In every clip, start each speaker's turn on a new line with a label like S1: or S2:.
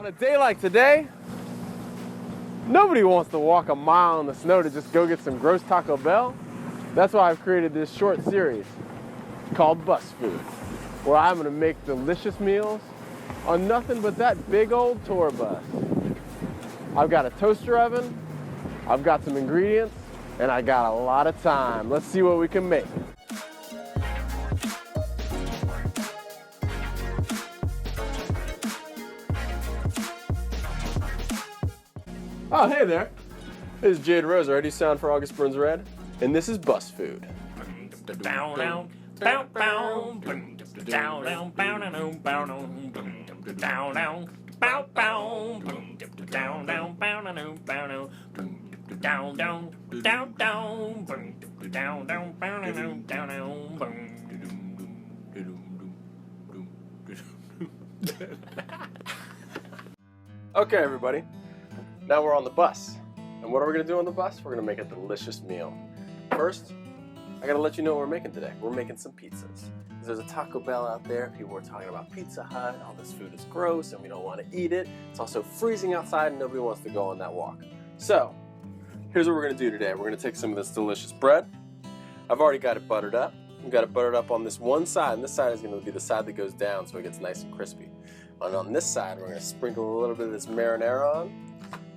S1: On a day like today, nobody wants to walk a mile in the snow to just go get some gross Taco Bell. That's why I've created this short series called Bus Food, where I'm gonna make delicious meals on nothing but that big old tour bus. I've got a toaster oven, I've got some ingredients, and I got a lot of time. Let's see what we can make. Oh, hey there. This is Jade Rose, ready sound for August Burns Red, and this is Bus Food. Okay, everybody. Now we're on the bus. And what are we gonna do on the bus? We're gonna make a delicious meal. First, I gotta let you know what we're making today. We're making some pizzas. There's a Taco Bell out there. People are talking about Pizza Hut. All this food is gross and we don't wanna eat it. It's also freezing outside and nobody wants to go on that walk. So, here's what we're gonna do today. We're gonna take some of this delicious bread. I've already got it buttered up. We've got it buttered up on this one side, and this side is gonna be the side that goes down so it gets nice and crispy. And on this side, we're gonna sprinkle a little bit of this marinara on.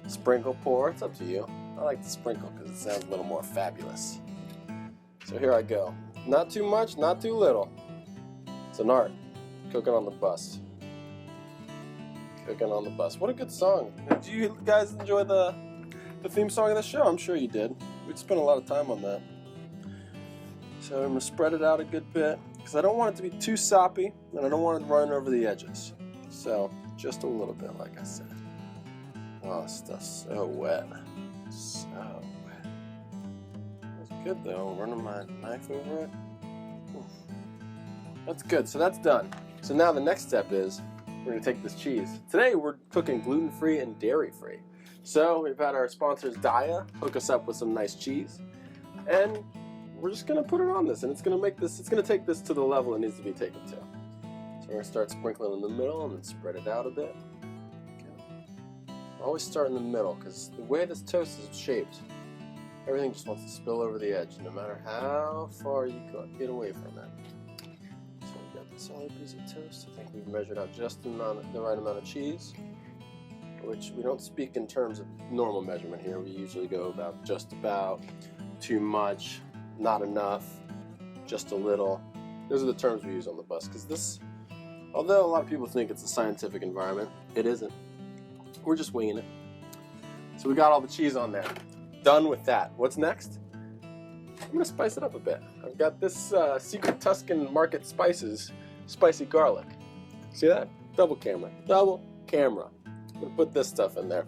S1: Sprinkle, pour, it's up to you. I like to sprinkle because it sounds a little more fabulous. So here I go. Not too much, not too little. It's an art. Cooking on the bus. Cooking on the bus. What a good song. Did you guys enjoy the theme song of the show? I'm sure you did. We'd spent a lot of time on that. So I'm gonna spread it out a good bit because I don't want it to be too soppy and I don't want it to run over the edges. So just a little bit, like I said. Oh, this stuff's so wet. So wet. That's good though, running my knife over it. Oof. That's good, so that's done. So now the next step is, we're gonna take this cheese. Today we're cooking gluten-free and dairy-free. So we've had our sponsors Daiya hook us up with some nice cheese. And we're just gonna put it on this and it's gonna take this to the level it needs to be taken to. So we're gonna start sprinkling in the middle and then spread it out a bit. Always start in the middle because the way this toast is shaped, everything just wants to spill over the edge no matter how far you get away from it. So we've got this solid piece of toast. I think we've measured out just the right amount of cheese, which we don't speak in terms of normal measurement here. We usually go about just about, too much, not enough, just a little. Those are the terms we use on the bus because this, although a lot of people think it's a scientific environment, it isn't. We're just winging it. So we got all the cheese on there. Done with that. What's next? I'm gonna spice it up a bit. I've got this Secret Tuscan Market Spices spicy garlic. See that? Double camera. Double camera. I'm gonna put this stuff in there.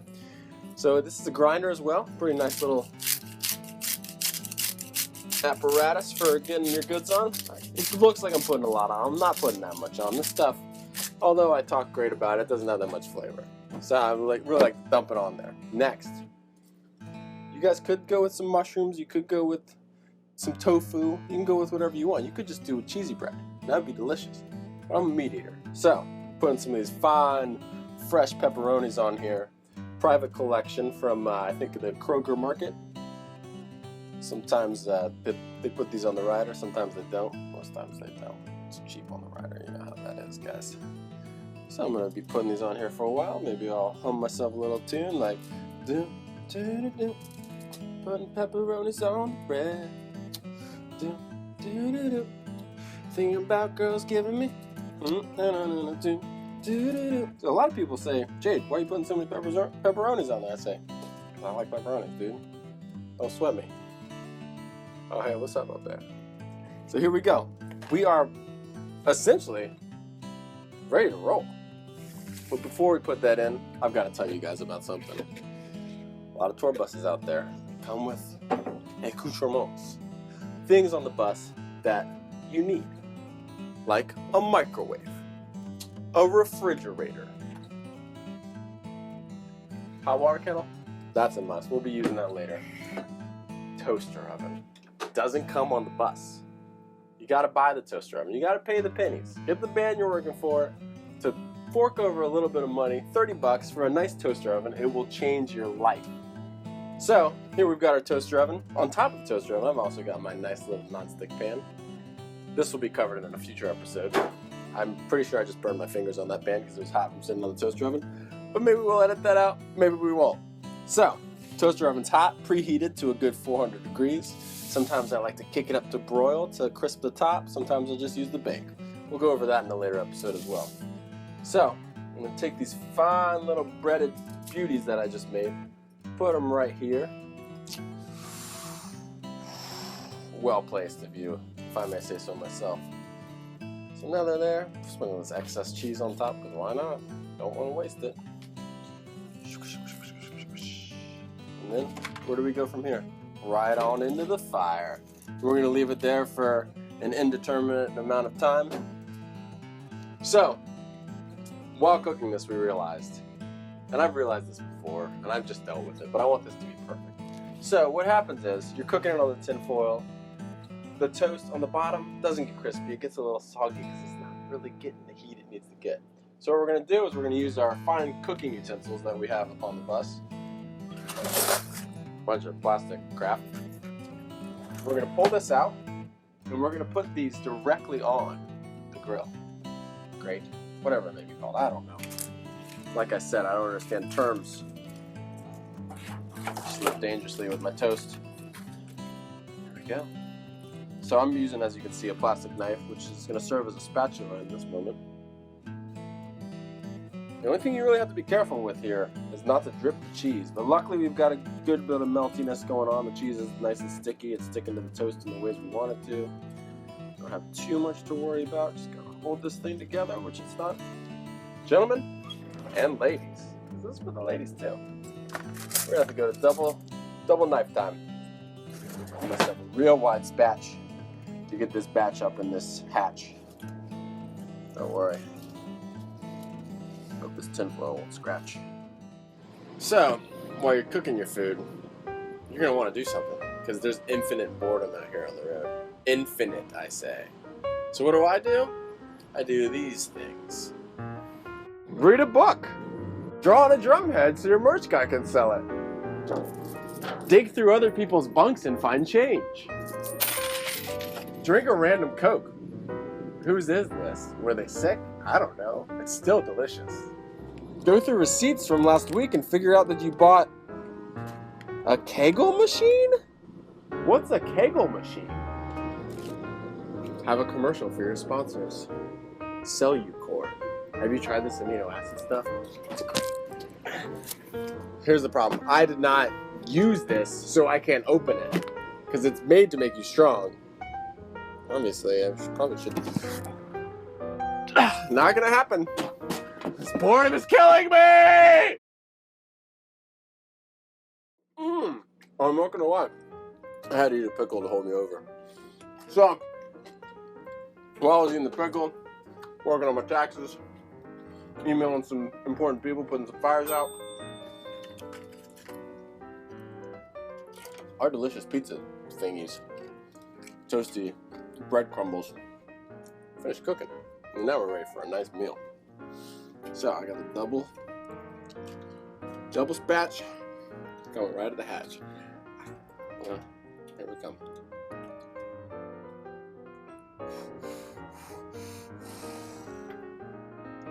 S1: So this is a grinder as well. Pretty nice little apparatus for getting your goods on. It looks like I'm putting a lot on. I'm not putting that much on. This stuff, although I talk great about it, doesn't have that much flavor. So I really like to dump it on there. Next, you guys could go with some mushrooms. You could go with some tofu. You can go with whatever you want. You could just do cheesy bread. That'd be delicious. But I'm a meat eater. So putting some of these fine, fresh pepperonis on here. Private collection from, I think, the Kroger Market. Sometimes they put these on the rider. Sometimes they don't. Most times they don't. It's cheap on the rider. You know how that is, guys. So I'm gonna be putting these on here for a while. Maybe I'll hum myself a little tune like do do do, putting pepperonis on bread. Do do do do, thinking about girls giving me. Do do do do. So a lot of people say, Jade, why are you putting so many pepperonis on there? I say, I like pepperonis, dude. Don't sweat me. Oh hey, what's up there? So here we go. We are essentially ready to roll. But before we put that in, I've got to tell you guys about something. A lot of tour buses out there come with accoutrements. Things on the bus that you need. Like a microwave, a refrigerator, hot water kettle, that's a must. We'll be using that later. Toaster oven. Doesn't come on the bus. You got to buy the toaster oven. You got to pay the pennies. Get the band you're working for to fork over a little bit of money, 30 bucks for a nice toaster oven. It will change your life. So here we've got our toaster oven. On top of the toaster oven, I've also got my nice little nonstick pan. This will be covered in a future episode. I'm pretty sure I just burned my fingers on that pan because it was hot from sitting on the toaster oven. But maybe we'll edit that out, maybe we won't. So, toaster oven's hot, preheated to a good 400 degrees. Sometimes I like to kick it up to broil to crisp the top. Sometimes I'll just use the bake. We'll go over that in a later episode as well. So, I'm going to take these fine little breaded beauties that I just made, put them right here. Well placed, if I may say so myself. So now they're there. Sprinkle this excess cheese on top, because why not? Don't want to waste it. And then, where do we go from here? Right on into the fire. We're going to leave it there for an indeterminate amount of time. So, while cooking this, we realized, and I've realized this before, and I've just dealt with it, but I want this to be perfect. So, what happens is, you're cooking it on the tin foil. The toast on the bottom doesn't get crispy. It gets a little soggy because it's not really getting the heat it needs to get. So what we're going to do is we're going to use our fine cooking utensils that we have on the bus. Bunch of plastic crap. We're going to pull this out, and we're going to put these directly on the grill. Grate, whatever it may be called. I don't know. Like I said, I don't understand terms. Slip dangerously with my toast. There we go. So I'm using, as you can see, a plastic knife, which is going to serve as a spatula in this moment. The only thing you really have to be careful with here is not to drip the cheese. But luckily we've got a good bit of meltiness going on. The cheese is nice and sticky. It's sticking to the toast in the ways we want it to. Don't have too much to worry about. Just gotta hold this thing together, which it's not. Gentlemen and ladies, because this is for the ladies too. We're gonna have to go to double knife time. I must have a real wide spatch to get this batch up in this hatch. Don't worry. Hope this tinfoil won't scratch. So, while you're cooking your food, you're going to want to do something, because there's infinite boredom out here on the road. Infinite, I say. So what do? I do these things. Read a book. Draw on a drum head so your merch guy can sell it. Dig through other people's bunks and find change. Drink a random Coke. Whose is this? Were they sick? I don't know. It's still delicious. Go through receipts from last week and figure out that you bought a Kegel machine? What's a Kegel machine? Have a commercial for your sponsors. Cellucor. Have you tried this amino acid stuff? Here's the problem. I did not use this, so I can't open it. Because it's made to make you strong. Obviously, I probably should. Not gonna happen. This boredom is killing me! I'm not gonna lie. I had to eat a pickle to hold me over. So, while I was eating the pickle, working on my taxes, emailing some important people, putting some fires out, our delicious pizza thingies, toasty bread crumbles, finished cooking. And now we're ready for a nice meal. So I got the double spatch going right at the hatch. Here we come.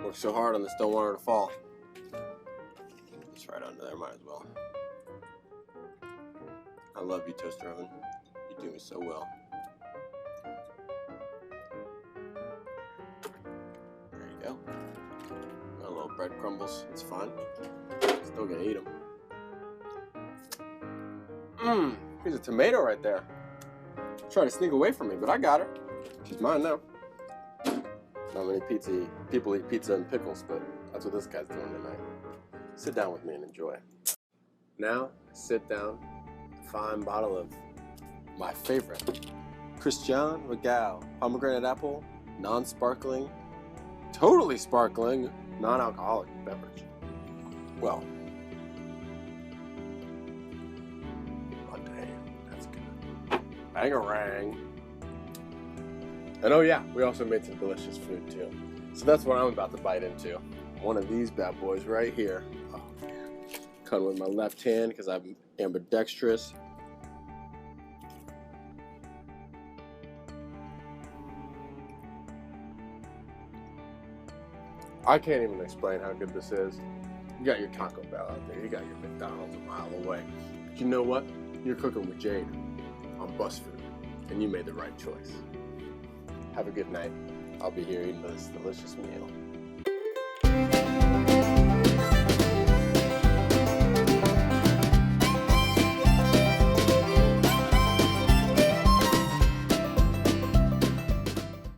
S1: Worked so hard on this, don't want her to fall. It's right under there, might as well. I love you, toaster oven. You do me so well. There you go. Got a little bread crumbles. It's fine. Still gonna eat them. Here's a tomato right there. Trying to sneak away from me, but I got her. She's mine now. Not many people eat pizza and pickles, but that's what this guy's doing tonight. Sit down with me and enjoy. Now, sit down. A fine bottle of my favorite Christian Regal pomegranate apple, non-sparkling, totally sparkling, non-alcoholic beverage. Well, that's good. Bangarang. And oh yeah, we also made some delicious food too. So that's what I'm about to bite into. one of these bad boys right here. Oh, man. Cutting with my left hand because I'm ambidextrous. I can't even explain how good this is. You got your Taco Bell out there, you got your McDonald's a mile away. But you know what? You're cooking with Jade on BuzzFood, and you made the right choice. Have a good night. I'll be here eating this delicious meal.